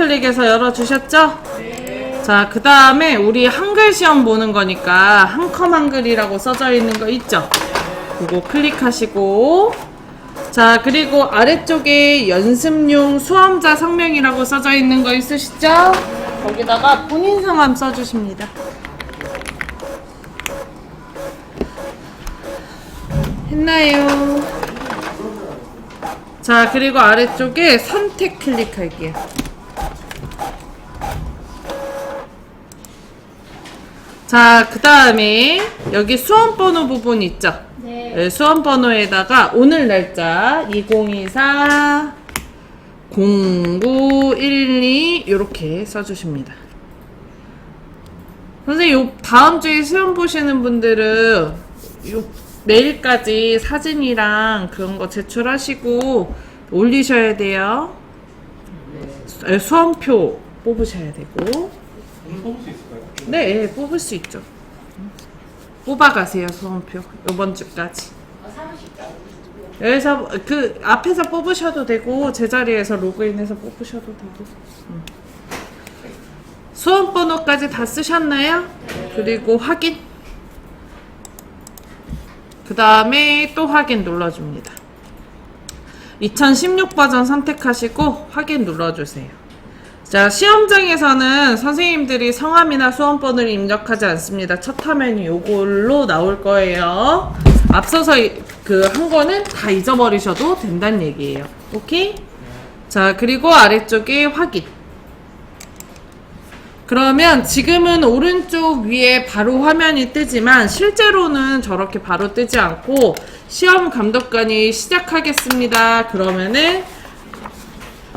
클릭해서 열어주셨죠? 네. 자, 그 다음에 우리 한글 시험 보는 거니까 한컴 한글이라고 써져 있는 거 있죠? 그거 클릭하시고, 자, 그리고 아래쪽에 연습용 수험자 성명이라고 써져 있는 거 있으시죠? 거기다가 본인 성함 써주십니다. 했나요? 자, 그리고 아래쪽에 선택 클릭할게요. 자, 그 다음에 여기 수험번호 부분 있죠? 네. 수험번호에다가 오늘 날짜 2024 0912 이렇게 써주십니다. 선생님, 요 다음 주에 시험 보시는 분들은 요 내일까지 사진이랑 그런 거 제출하시고 올리셔야 돼요. 네. 수험표 뽑으셔야 되고. 뽑을 수 있을까요? 네, 뽑을 수 있죠. 뽑아가세요, 수험표. 이번 주까지. 여기서 그 앞에서 뽑으셔도 되고 제자리에서 로그인해서 뽑으셔도 되고. 수험 번호까지 다 쓰셨나요? 그리고 확인. 그 다음에 또 확인 눌러줍니다. 2016 버전 선택하시고 확인 눌러주세요. 자, 시험장에서는 선생님들이 성함이나 수험번호를 입력하지 않습니다. 첫 화면이 요걸로 나올 거예요. 앞서서 그 한 거는 다 잊어버리셔도 된다는 얘기예요. 오케이? 자, 그리고 아래쪽에 확인. 그러면 지금은 오른쪽 위에 바로 화면이 뜨지만 실제로는 저렇게 바로 뜨지 않고 시험 감독관이 시작하겠습니다. 그러면은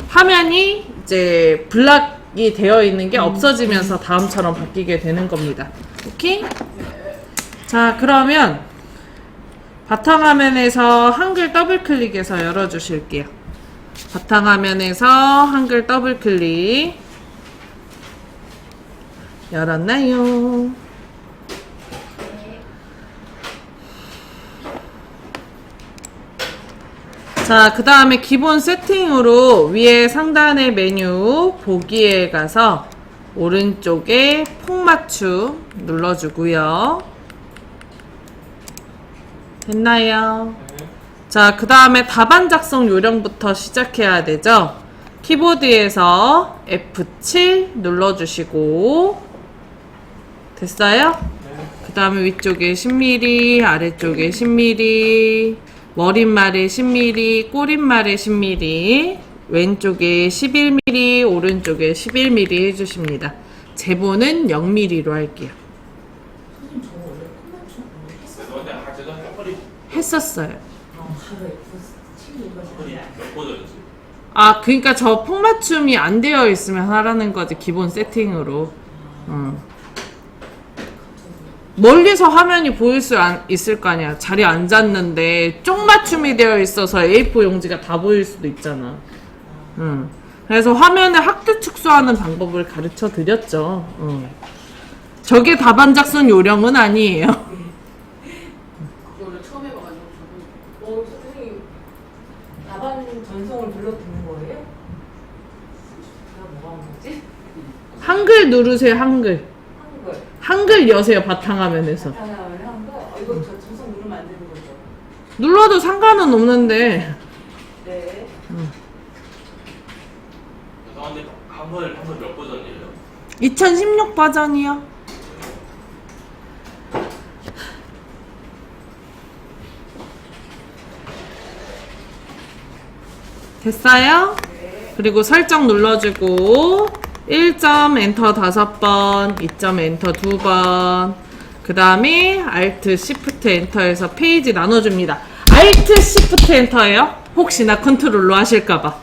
화면이 이제 블락이 되어 있는 게 없어지면서 다음처럼 바뀌게 되는 겁니다. 오케이? 자, 그러면 바탕화면에서 한글 더블 클릭해서 열어주실게요. 바탕화면에서 한글 더블 클릭. 열었나요? 자, 그 다음에 기본 세팅으로 위에 상단의 메뉴 보기에 가서 오른쪽에 폭맞춤 눌러주고요. 됐나요? 자, 그 다음에 답안 작성 요령부터 시작해야 되죠? 키보드에서 F7 눌러주시고 됐어요? 그 다음에 위쪽에 10mm, 아래쪽에 10mm, 머릿말에 10mm, 꼬릿말에 10mm, 왼쪽에 11mm, 오른쪽에 11mm 해주십니다. 제보는 0mm로 할게요. 했었어요. 아, 그러니까 저 폭맞춤이 안 되어 있으면 하라는 거지, 기본 세팅으로. 멀리서 화면이 보일 수 있을 거 아니야. 자리에 앉았는데 쪽맞춤이 되어 있어서 A4 용지가 다 보일 수도 있잖아. 그래서 화면에 학교 축소하는 방법을 가르쳐 드렸죠. 저게 답안 작성 요령은 아니에요. 그거를 처음 해봐가지고 저도 선생님 답안 전송을 불러 듣는 거예요? 제가 뭐가 하는 거지? 한글 누르세요, 한글. 한글. 한글 여세요, 바탕화면에서. 바탕화면에 한글? 이거 저 전송 누르면 안 되는 거죠? 눌러도 상관은 없는데. 네. 죄송한데 한글 몇 버전이에요? 2016 버전이요. 됐어요? 그리고 설정 눌러주고 1점 엔터 5번, 2점 엔터 2번, 그 다음에 Alt Shift 엔터에서 페이지 나눠줍니다. Alt Shift 엔터예요? 혹시나 컨트롤로 하실까봐.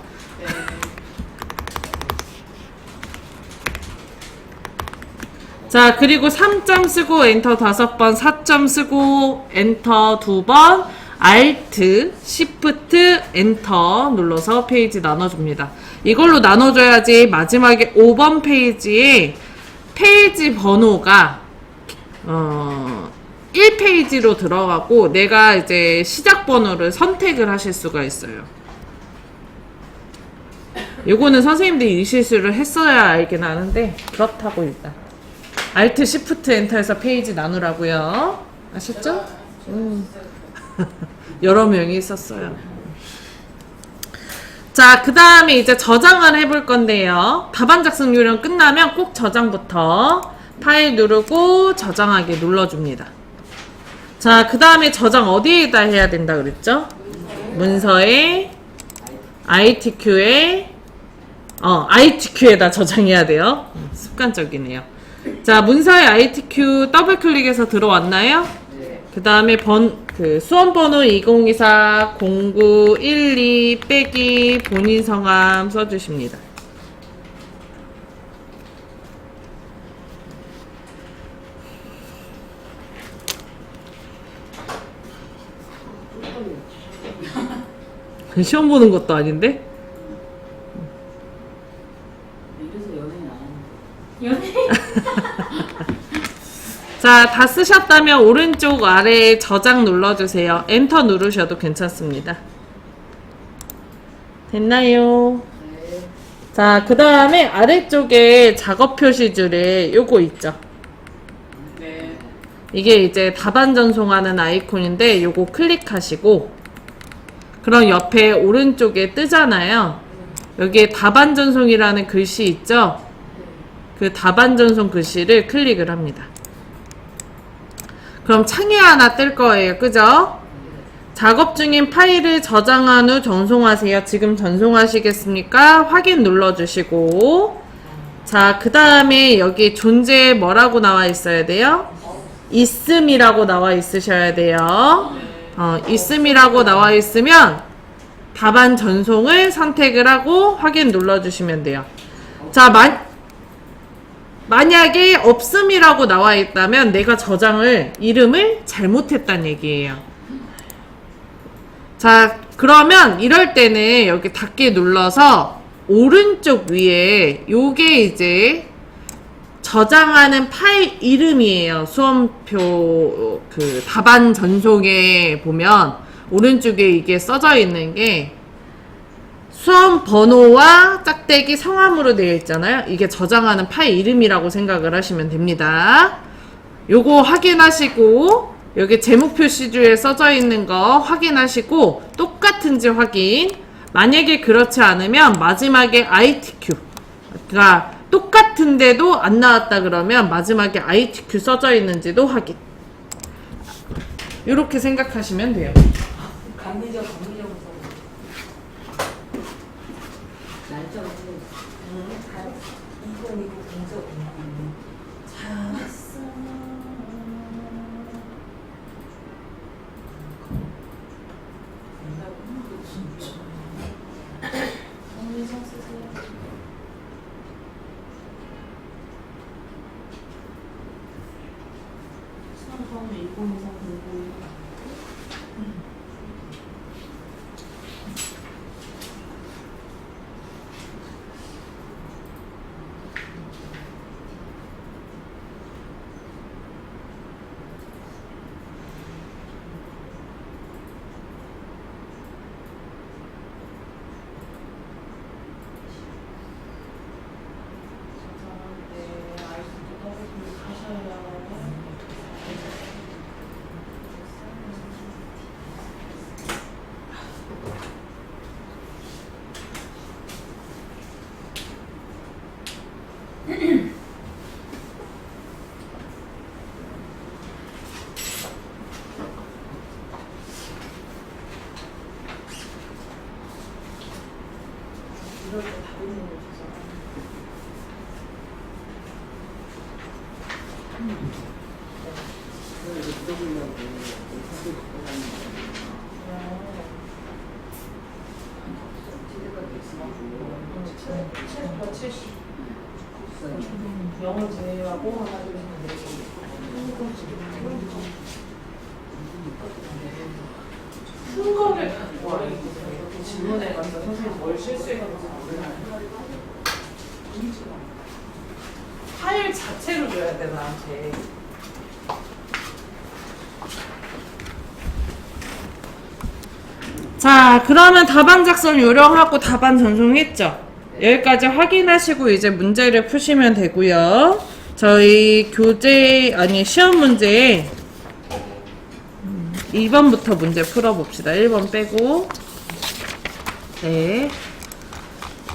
자, 그리고 3점 쓰고 엔터 5번, 4점 쓰고 엔터 2번, Alt, Shift, 엔터 눌러서 페이지 나눠줍니다. 이걸로 나눠줘야지 마지막에 5번 페이지에 페이지 번호가 1페이지로 들어가고 내가 이제 시작 번호를 선택을 하실 수가 있어요. 요거는 선생님들이 이 실수를 했어야 알긴 아는데 그렇다고 일단 Alt Shift 엔터에서 페이지 나누라고요. 아셨죠? 여러 명이 있었어요. 자, 그 다음에 이제 저장을 해볼 건데요. 답안 작성 요령 끝나면 꼭 저장부터 파일 누르고 저장하기 눌러줍니다. 자, 그 다음에 저장 어디에다 해야 된다 그랬죠? 문서에 ITQ에다 저장해야 돼요. 습관적이네요. 자, 문서에 ITQ 더블 클릭해서 들어왔나요? 그 다음에 수험 번호 2024-0912 빼기 본인 성함 써주십니다. 시험 보는 것도 아닌데? 이래서 연예인 안 하는데. 자, 다 쓰셨다면 오른쪽 아래에 저장 눌러주세요. 엔터 누르셔도 괜찮습니다. 됐나요? 네. 자, 그 다음에 아래쪽에 작업 표시줄에 요거 있죠? 네. 이게 이제 답안 전송하는 아이콘인데 요거 클릭하시고 그럼 옆에 오른쪽에 뜨잖아요. 여기에 답안 전송이라는 글씨 있죠? 그 답안 전송 글씨를 클릭을 합니다. 그럼 창이 하나 뜰 거예요. 그죠? 작업 중인 파일을 저장한 후 전송하세요. 지금 전송하시겠습니까? 확인 눌러주시고 자, 그 다음에 여기 존재 뭐라고 나와 있어야 돼요? 있음이라고 나와 있으셔야 돼요. 있음이라고 나와 있으면 답안 전송을 선택을 하고 확인 눌러주시면 돼요. 자, 만약에 없음이라고 나와 있다면 내가 이름을 잘못했다는 얘기예요. 자, 그러면 이럴 때는 여기 닫기 눌러서 오른쪽 위에 요게 이제 저장하는 파일 이름이에요. 수험표 답안 전송에 보면 오른쪽에 이게 써져 있는 게 수험 번호와 짝대기 성함으로 되어 있잖아요. 이게 저장하는 파일 이름이라고 생각을 하시면 됩니다. 요거 확인하시고 여기 제목 표시줄에 써져 있는 거 확인하시고 똑같은지 확인. 만약에 그렇지 않으면 마지막에 ITQ가 똑같은데도 안 나왔다 그러면 마지막에 ITQ 써져 있는지도 확인. 이렇게 생각하시면 돼요. 강의적 날짜가 이건이고 공적이고 잘했어. 정리성 쓰세요. 수험 2024 공부. 이럴 때 답이 있는 거 주잖아. 영어 제외하고 하나 둘 큰 거를 갖고 와. 이렇게 질문해가지고 선생님 뭘 실수해가지고 파일 자체로 줘야 돼 나한테. 자, 그러면 답안 작성 요령하고 답안 전송했죠? 여기까지 확인하시고 이제 문제를 푸시면 되고요. 저희 시험 문제 2번부터 문제 풀어봅시다. 1번 빼고. 네.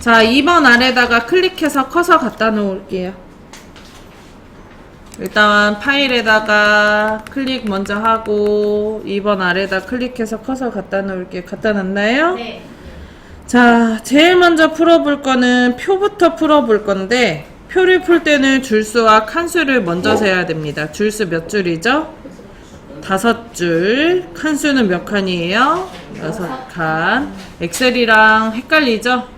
자, 2번 아래다가 클릭해서 커서 갖다 놓을게요. 일단 파일에다가 클릭 먼저 하고 2번 아래다 클릭해서 커서 갖다 놓을게요. 갖다 놨나요? 네. 자, 제일 먼저 풀어볼 거는 표부터 풀어볼 건데 표를 풀 때는 줄수와 칸수를 먼저 세야 됩니다. 줄수 몇 줄이죠? 5줄. 칸수는 몇 칸이에요? 6칸. 엑셀이랑 헷갈리죠?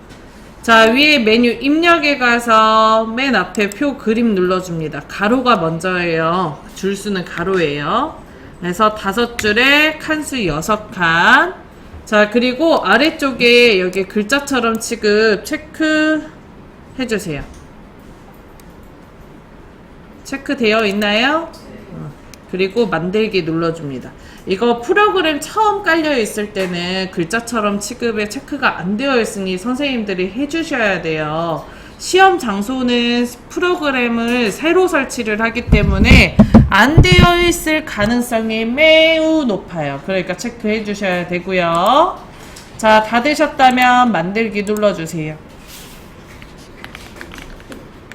자, 위에 메뉴 입력에 가서 맨 앞에 표 그림 눌러줍니다. 가로가 먼저예요. 줄수는 가로예요. 그래서 5줄에 칸수 6칸. 자, 그리고 아래쪽에 여기 글자처럼 취급 체크 해주세요. 체크되어 있나요? 그리고 만들기 눌러줍니다. 이거 프로그램 처음 깔려 있을 때는 글자처럼 취급에 체크가 안 되어 있으니 선생님들이 해주셔야 돼요. 시험 장소는 프로그램을 새로 설치를 하기 때문에 안 되어 있을 가능성이 매우 높아요. 그러니까 체크해 주셔야 되고요. 자, 다 되셨다면 만들기 눌러주세요.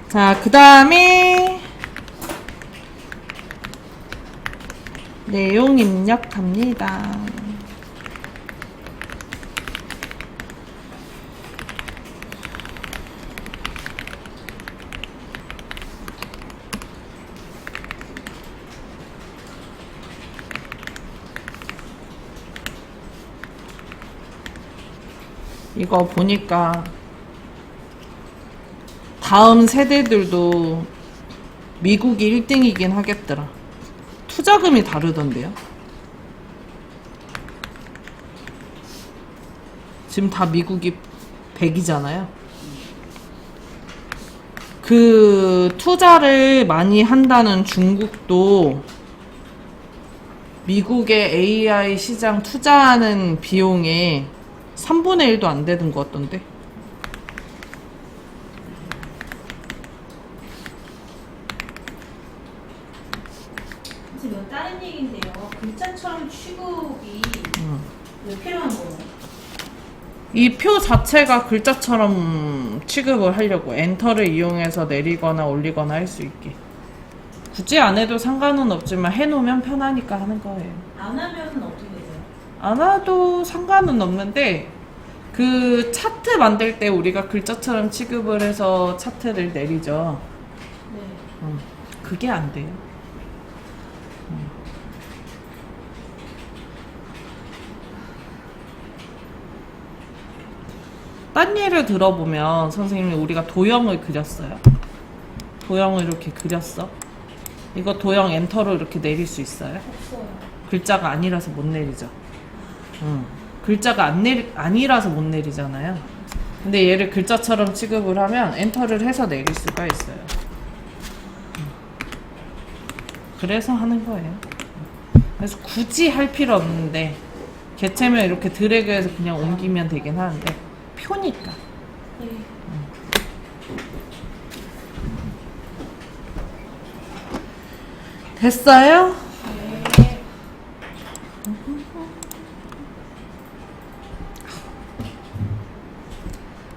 자, 그 다음에 내용 입력합니다. 이거 보니까 다음 세대들도 미국이 1등이긴 하겠더라. 투자금이 다르던데요. 지금 다 미국이 100이잖아요. 그 투자를 많이 한다는 중국도 미국의 AI 시장 투자하는 비용에 3분의 1도 안 되는 것 같던데. 이건 다른 얘기인데요. 글자처럼 취급이 왜 필요한 거예요? 이 표 자체가 글자처럼 취급을 하려고 엔터를 이용해서 내리거나 올리거나 할 수 있게. 굳이 안 해도 상관은 없지만 해놓으면 편하니까 하는 거예요. 안 하면은 어떻게 되죠? 안 해도 상관은 없는데 그 차트 만들 때 우리가 글자처럼 취급을 해서 차트를 내리죠. 네. 그게 안 돼요. 딴 예를 들어보면 선생님이 우리가 도형을 그렸어요. 도형을 이렇게 그렸어. 이거 도형 엔터로 이렇게 내릴 수 있어요? 없어요. 글자가 아니라서 못 내리죠. 글자가 아니라서 못 내리잖아요. 근데 얘를 글자처럼 취급을 하면 엔터를 해서 내릴 수가 있어요. 그래서 하는 거예요. 그래서 굳이 할 필요 없는데 개체면 이렇게 드래그해서 그냥 옮기면 되긴 하는데 표니까. 네. 됐어요? 네.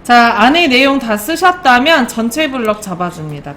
자, 안에 내용 다 쓰셨다면 전체 블럭 잡아줍니다.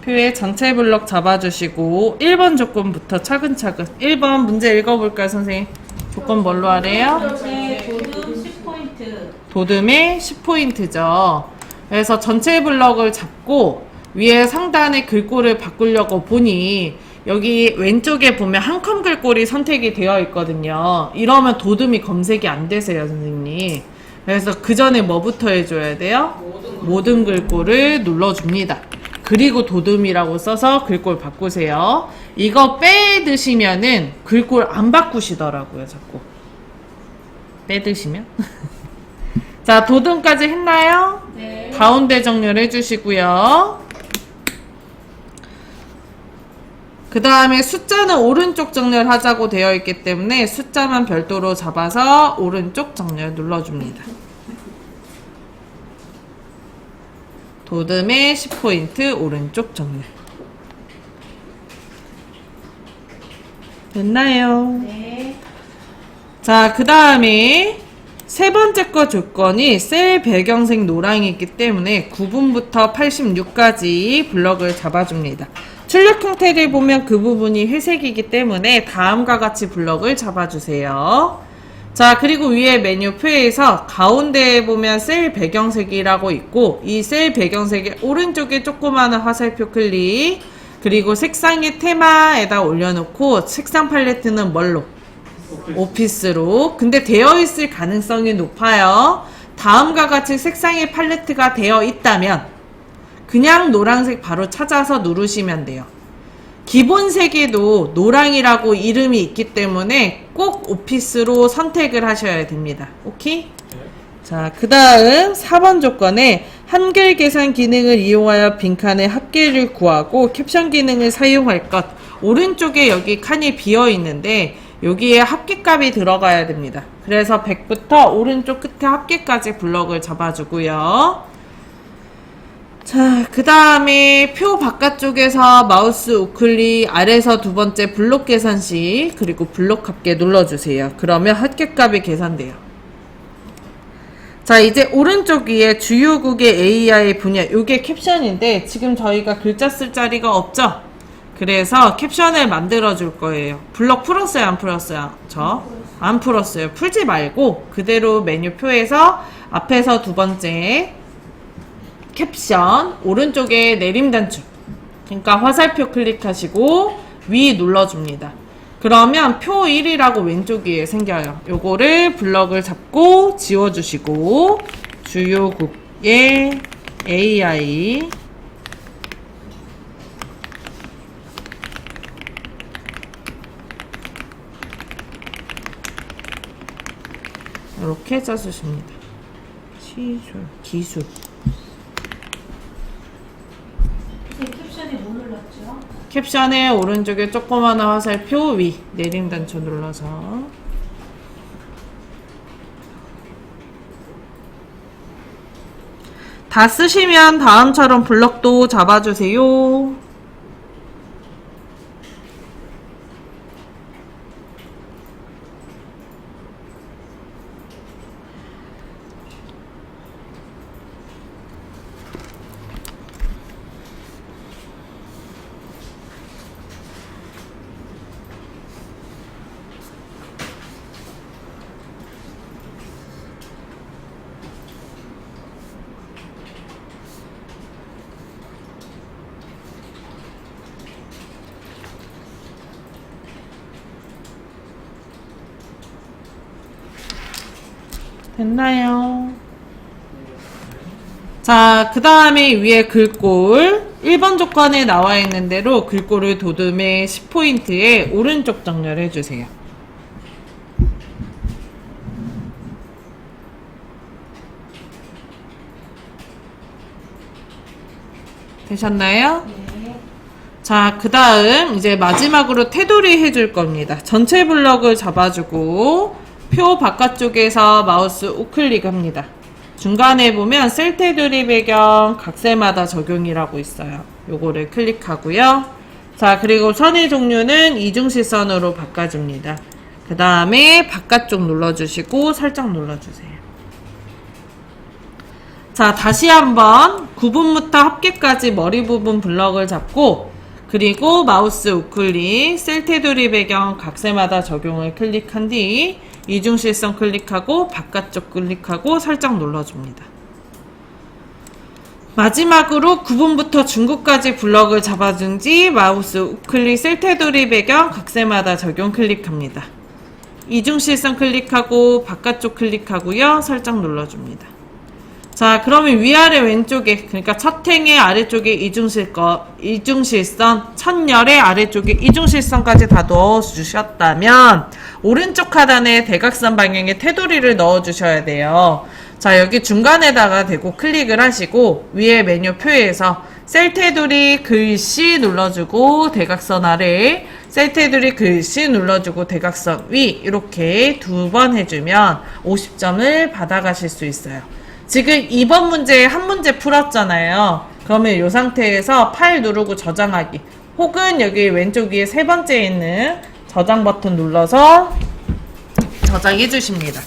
표에 전체 블럭 잡아주시고 1번 조건부터 차근차근 1번 문제 읽어볼까요, 선생님? 조건 뭘로 하래요? 네, 도듬 10포인트. 도듬의 10포인트죠. 그래서 전체 블럭을 잡고 위에 상단에 글꼴을 바꾸려고 보니 여기 왼쪽에 보면 한 컴 글꼴이 선택이 되어 있거든요. 이러면 도듬이 검색이 안 되세요, 선생님. 그래서 그 전에 뭐부터 해줘야 돼요? 모든 글꼴을 눌러줍니다. 그리고 도듬이라고 써서 글꼴 바꾸세요. 이거 빼드시면은 글꼴 안 바꾸시더라고요, 자꾸. 빼드시면. 자, 도듬까지 했나요? 네. 가운데 정렬 해주시고요. 그 다음에 숫자는 오른쪽 정렬하자고 되어 있기 때문에 숫자만 별도로 잡아서 오른쪽 정렬 눌러줍니다. 도듬의 10포인트 오른쪽 정렬. 됐나요? 네. 자, 그 다음에 세 번째 거 조건이 셀 배경색 노랑이기 때문에 9분부터 86까지 블럭을 잡아줍니다. 출력 형태를 보면 그 부분이 회색이기 때문에 다음과 같이 블럭을 잡아주세요. 자, 그리고 위에 메뉴표에서 가운데에 보면 셀 배경색이라고 있고, 이 셀 배경색의 오른쪽에 조그마한 화살표 클릭, 그리고 색상의 테마에다 올려놓고 색상 팔레트는 뭘로? 오피스로. 근데 되어 있을 가능성이 높아요. 다음과 같이 색상의 팔레트가 되어 있다면 그냥 노란색 바로 찾아서 누르시면 돼요. 기본 색에도 노랑이라고 이름이 있기 때문에 꼭 오피스로 선택을 하셔야 됩니다. 오케이? 자, 그 다음 4번 조건에 한글 계산 기능을 이용하여 빈칸의 합계를 구하고 캡션 기능을 사용할 것. 오른쪽에 여기 칸이 비어 있는데 여기에 합계값이 들어가야 됩니다. 그래서 100부터 오른쪽 끝에 합계까지 블럭을 잡아주고요. 자, 그 다음에 표 바깥쪽에서 마우스 우클릭 아래에서 두 번째 블록 계산시 그리고 블록 합계 눌러주세요. 그러면 합계값이 계산돼요. 자, 이제 오른쪽 위에 주요국의 AI 분야, 요게 캡션인데 지금 저희가 글자 쓸 자리가 없죠? 그래서 캡션을 만들어 줄 거예요. 블럭 풀었어요, 안 풀었어요? 안 풀었어요. 풀지 말고 그대로 메뉴표에서 앞에서 두 번째 캡션 오른쪽에 내림 단축, 그러니까 화살표 클릭하시고 위 눌러줍니다. 그러면 표 1이라고 왼쪽 위에 생겨요. 요거를 블럭을 잡고 지워주시고 주요국의 AI 이렇게 써주십니다. 기술 캡션에 뭐 눌렀죠? 캡션의 오른쪽에 조그마한 화살표 위 내림 단추 눌러서 다 쓰시면 다음처럼 블럭도 잡아주세요. 됐나요? 자, 그 다음에 위에 글꼴 1번 조건에 나와 있는 대로 글꼴을 도듬의 10포인트에 오른쪽 정렬해 주세요. 되셨나요? 네. 자, 그 다음 이제 마지막으로 테두리 해줄 겁니다. 전체 블럭을 잡아주고 표 바깥쪽에서 마우스 우클릭합니다. 중간에 보면 셀 테두리 배경 각색마다 적용이라고 있어요. 요거를 클릭하고요. 자, 그리고 선의 종류는 이중시선으로 바꿔줍니다. 그 다음에 바깥쪽 눌러주시고 살짝 눌러주세요. 자, 다시 한번 9분부터 합계까지 머리 부분 블럭을 잡고 그리고 마우스 우클릭 셀 테두리 배경 각색마다 적용을 클릭한 뒤 이중실선 클릭하고 바깥쪽 클릭하고 살짝 눌러줍니다. 마지막으로 9분부터 중국까지 블럭을 잡아준 뒤 마우스 우클릭 셀 테두리 배경 각색마다 적용 클릭합니다. 이중실선 클릭하고 바깥쪽 클릭하고요. 살짝 눌러줍니다. 자, 그러면 위아래 왼쪽에, 그러니까 첫 행의 아래쪽에 이중실선, 첫 열의 아래쪽에 이중실선까지 다 넣어주셨다면 오른쪽 하단에 대각선 방향의 테두리를 넣어주셔야 돼요. 자, 여기 중간에다가 대고 클릭을 하시고 위에 메뉴표에서 셀 테두리 글씨 눌러주고 대각선 아래, 셀 테두리 글씨 눌러주고 대각선 위 이렇게 두 번 해주면 50점을 받아가실 수 있어요. 지금 2번 문제 한 문제 풀었잖아요. 그러면 이 상태에서 파일 누르고 저장하기, 혹은 여기 왼쪽 위에 세 번째에 있는 저장 버튼 눌러서 저장해 주십니다.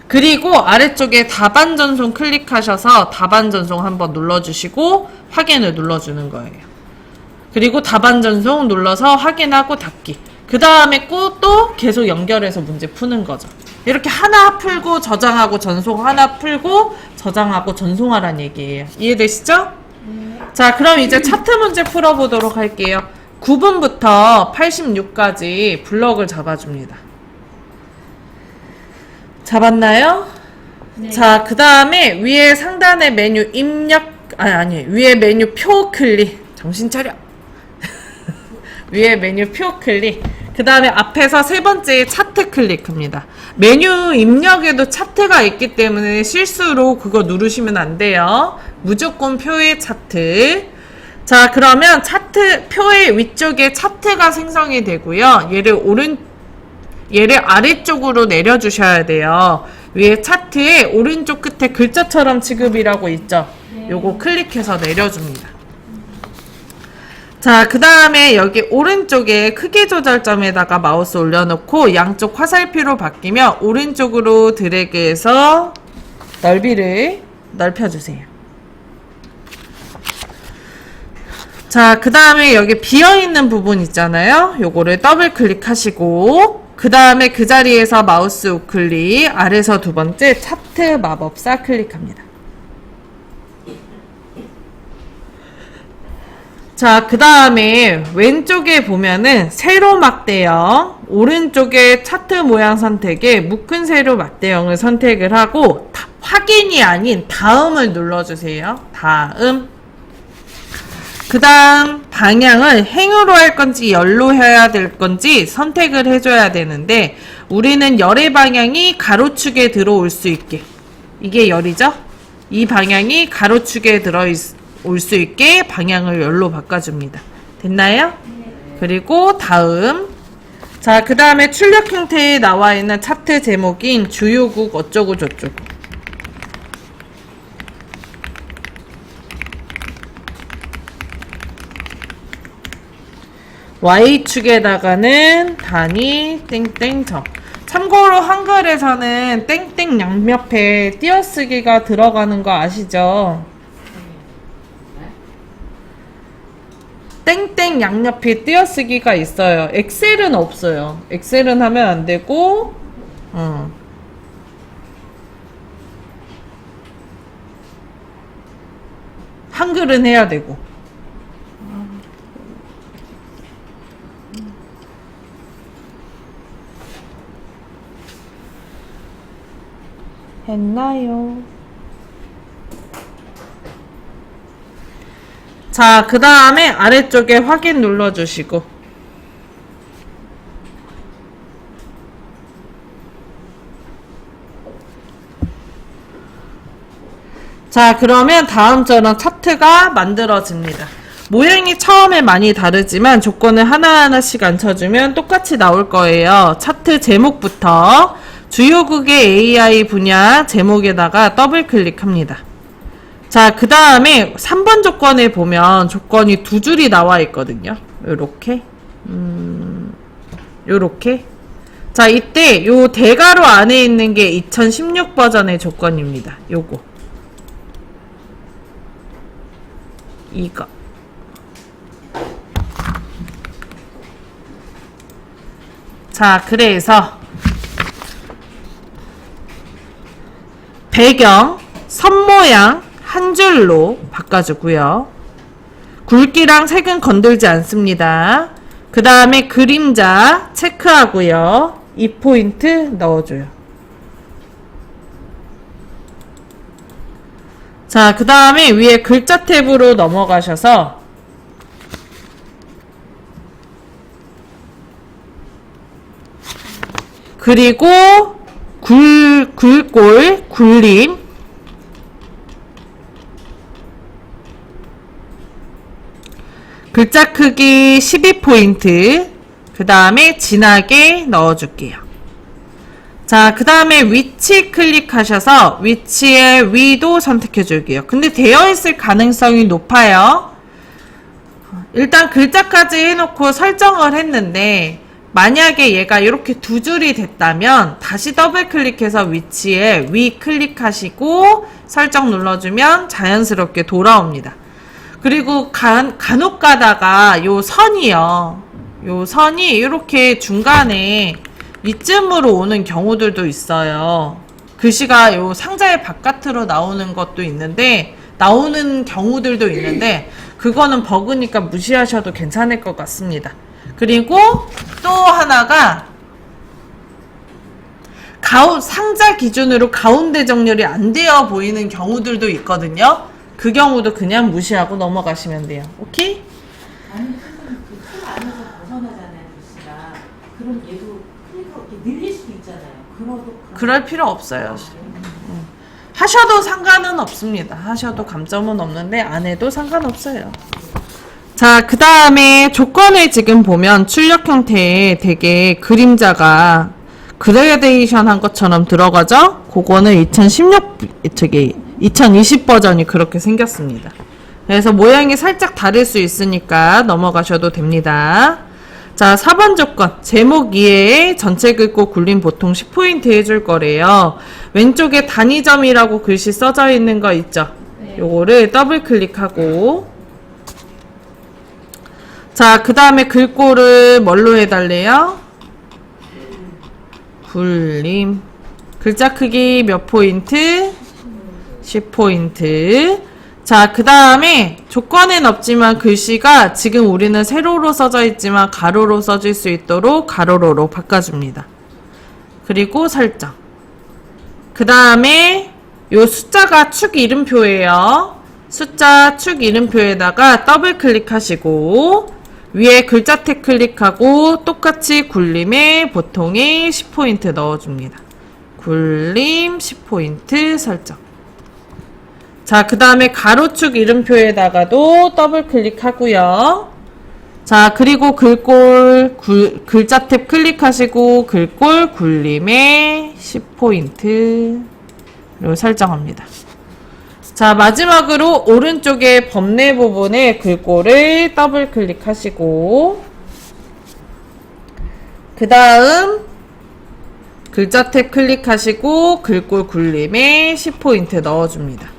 그리고 아래쪽에 답안 전송 클릭하셔서 답안 전송 한번 눌러주시고 확인을 눌러주는 거예요. 그리고 답안 전송 눌러서 확인하고 닫기. 그 다음에 또 계속 연결해서 문제 푸는 거죠. 이렇게 하나 풀고 저장하고 전송, 하나 풀고 저장하고 전송하란 얘기예요. 이해되시죠? 자, 그럼 이제 차트 문제 풀어보도록 할게요. 9분부터 86까지 블럭을 잡아줍니다. 잡았나요? 네. 자, 그 다음에 위에 상단에 메뉴 입력, 아니, 위에 메뉴 표 클릭. 정신 차려. 위에 메뉴 표 클릭. 그 다음에 앞에서 세 번째 차트 클릭합니다. 메뉴 입력에도 차트가 있기 때문에 실수로 그거 누르시면 안 돼요. 무조건 표의 차트. 자, 그러면 차트, 표의 위쪽에 차트가 생성이 되고요. 얘를 아래쪽으로 내려주셔야 돼요. 위에 차트에 오른쪽 끝에 글자처럼 취급이라고 있죠. 요거 클릭해서 내려줍니다. 자, 그 다음에 여기 오른쪽에 크기 조절점에다가 마우스 올려놓고 양쪽 화살표로 바뀌면 오른쪽으로 드래그해서 넓이를 넓혀주세요. 자, 그 다음에 여기 비어있는 부분 있잖아요. 요거를 더블 클릭하시고 그 다음에 그 자리에서 마우스 우클릭, 아래서 두 번째 차트 마법사 클릭합니다. 자, 그 다음에 왼쪽에 보면은 세로 막대형, 오른쪽에 차트 모양 선택에 묶은 세로 막대형을 선택을 하고 확인이 아닌 다음을 눌러주세요. 다음. 그 다음 방향을 행으로 할 건지 열로 해야 될 건지 선택을 해줘야 되는데 우리는 열의 방향이 가로축에 들어올 수 있게, 이게 열이죠? 이 방향이 가로축에 들어올 수 있게 방향을 열로 바꿔줍니다. 됐나요? 그리고 다음. 자, 그 다음에 출력 형태에 나와 있는 차트 제목인 주요국 어쩌고 저쩌고. Y축에다가는 단위 땡땡점. 참고로 한글에서는 땡땡 양옆에 띄어쓰기가 들어가는 거 아시죠? 땡땡 양옆에 띄어쓰기가 있어요. 엑셀은 없어요. 엑셀은 하면 안 되고, 한글은 해야 되고. 했나요? 자, 그 다음에 아래쪽에 확인 눌러주시고 자, 그러면 다음처럼 차트가 만들어집니다. 모양이 처음에 많이 다르지만 조건을 하나하나씩 앉혀주면 똑같이 나올 거예요. 차트 제목부터 주요국의 AI 분야 제목에다가 더블 클릭합니다. 자, 그 다음에 3번 조건에 보면 조건이 두 줄이 나와 있거든요. 요렇게. 요렇게. 자, 이때 요 대괄호 안에 있는 게 2016 버전의 조건입니다. 요거. 이거. 자, 그래서 배경, 선 모양 한 줄로 바꿔주고요. 굵기랑 색은 건들지 않습니다. 그 다음에 그림자 체크하고요. 2포인트 넣어줘요. 자, 그 다음에 위에 글자 탭으로 넘어가셔서 그리고 굴골, 굴림, 글자 크기 12포인트, 그 다음에 진하게 넣어줄게요. 자, 그 다음에 위치 클릭하셔서 위치의 위도 선택해 줄게요. 근데 되어 있을 가능성이 높아요. 일단 글자까지 해놓고 설정을 했는데 만약에 얘가 이렇게 두 줄이 됐다면 다시 더블 클릭해서 위치에 위 클릭하시고 설정 눌러주면 자연스럽게 돌아옵니다. 그리고 간혹 가다가 요 선이요. 요 선이 이렇게 중간에 이쯤으로 오는 경우들도 있어요. 글씨가 요 상자의 바깥으로 나오는 것도 있는데, 나오는 경우들도 있는데, 그거는 버그니까 무시하셔도 괜찮을 것 같습니다. 그리고 또 하나가, 상자 기준으로 가운데 정렬이 안 되어 보이는 경우들도 있거든요. 그 경우도 그냥 무시하고 넘어가시면 돼요. 오케이? 아니, 선생님, 그틀 안에서 벗어나잖아요, 글씨가. 그럼 얘도 클릭하고 이렇게 늘릴 수도 있잖아요. 그럴 필요 없어요. 하셔도 상관은 없습니다. 하셔도 감점은 없는데 안 해도 상관없어요. 자, 그 다음에 조건을 지금 보면 출력 형태에 되게 그림자가 그레데이션 한 것처럼 들어가죠? 그거는 2020 버전이 그렇게 생겼습니다. 그래서 모양이 살짝 다를 수 있으니까 넘어가셔도 됩니다. 자, 4번 조건. 제목 이외에 전체 긁고 굴림 보통 10포인트 해줄 거래요. 왼쪽에 단위점이라고 글씨 써져 있는 거 있죠? 요거를 더블 클릭하고. 자, 그 다음에 글꼴을 뭘로 해달래요? 굴림. 글자 크기 몇 포인트? 10포인트. 자, 그 다음에 조건은 없지만 글씨가 지금 우리는 세로로 써져 있지만 가로로 써질 수 있도록 가로로로 바꿔줍니다. 그리고 설정. 그 다음에 요 숫자가 축 이름표예요. 숫자 축 이름표에다가 더블 클릭하시고 위에 글자 탭 클릭하고 똑같이 굴림에 보통에 10포인트 넣어줍니다. 굴림 10포인트 설정. 자, 그 다음에 가로축 이름표에다가도 더블 클릭하고요. 자, 그리고 글꼴 글자 탭 클릭하시고 글꼴 굴림에 10포인트로 설정합니다. 자, 마지막으로 오른쪽에 범례 부분에 글꼴을 더블 클릭하시고 그 다음 글자 탭 클릭하시고 글꼴 굴림에 10포인트 넣어줍니다.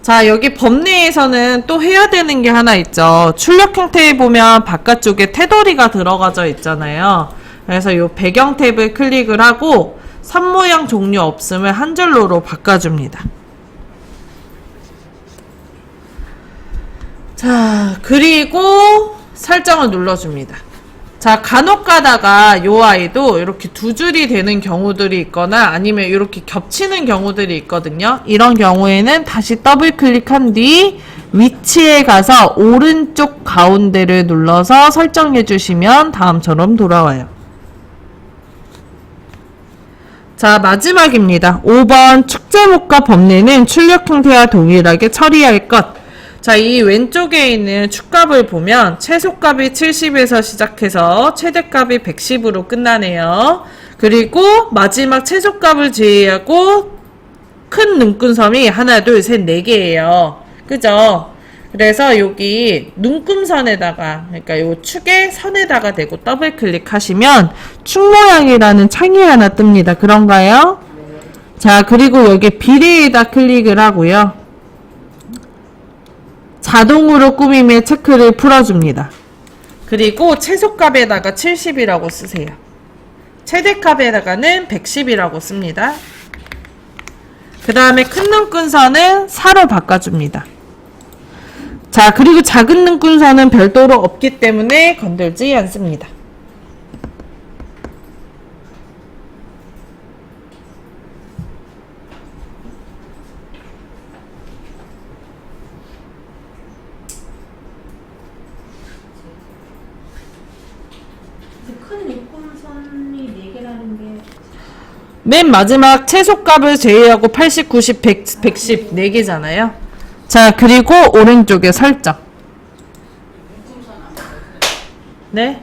자, 여기 범례에서는 또 해야 되는 게 하나 있죠. 출력 형태에 보면 바깥쪽에 테두리가 들어가져 있잖아요. 그래서 이 배경 탭을 클릭을 하고 선 모양 종류 없음을 한 줄로로 바꿔줍니다. 자, 그리고 설정을 눌러줍니다. 자, 간혹 가다가 요 아이도 이렇게 두 줄이 되는 경우들이 있거나 아니면 이렇게 겹치는 경우들이 있거든요. 이런 경우에는 다시 더블 클릭한 뒤 위치에 가서 오른쪽 가운데를 눌러서 설정해 주시면 다음처럼 돌아와요. 자, 마지막입니다. 5번 축제목과 범례는 출력 형태와 동일하게 처리할 것. 자, 이 왼쪽에 있는 축값을 보면 최소값이 70에서 시작해서 최대값이 110으로 끝나네요. 그리고 마지막 최소값을 제외하고 큰 눈금섬이 하나, 둘, 셋, 4개예요. 그죠? 그래서 여기 눈금선에다가, 그러니까 요 축의 선에다가 대고 더블 클릭하시면 축 모양이라는 창이 하나 뜹니다. 그런가요? 자, 그리고 여기 비례에다 클릭을 하고요. 자동으로 꾸밈의 체크를 풀어줍니다. 그리고 최소값에다가 70이라고 쓰세요. 최대값에다가는 110이라고 씁니다. 그 다음에 큰 눈금선은 4로 바꿔줍니다. 자, 그리고 작은 눈금선은 별도로 없기 때문에 건들지 않습니다. 큰 눈금선이 4개라는 게 맨 마지막 최소값을 제외하고 80, 90, 100, 110 4개잖아요. 자, 그리고 오른쪽에 설정. 네?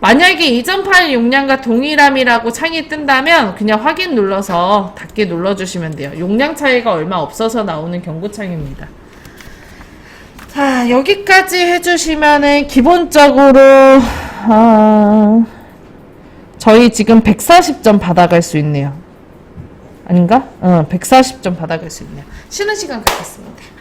만약에 이전 파일 용량과 동일함이라고 창이 뜬다면 그냥 확인 눌러서 닫기 눌러주시면 돼요. 용량 차이가 얼마 없어서 나오는 경고창입니다. 자, 여기까지 해주시면은 기본적으로 저희 지금 140점 받아갈 수 있네요. 아닌가? 140점 받아갈 수 있네요. 쉬는 시간 갖겠습니다.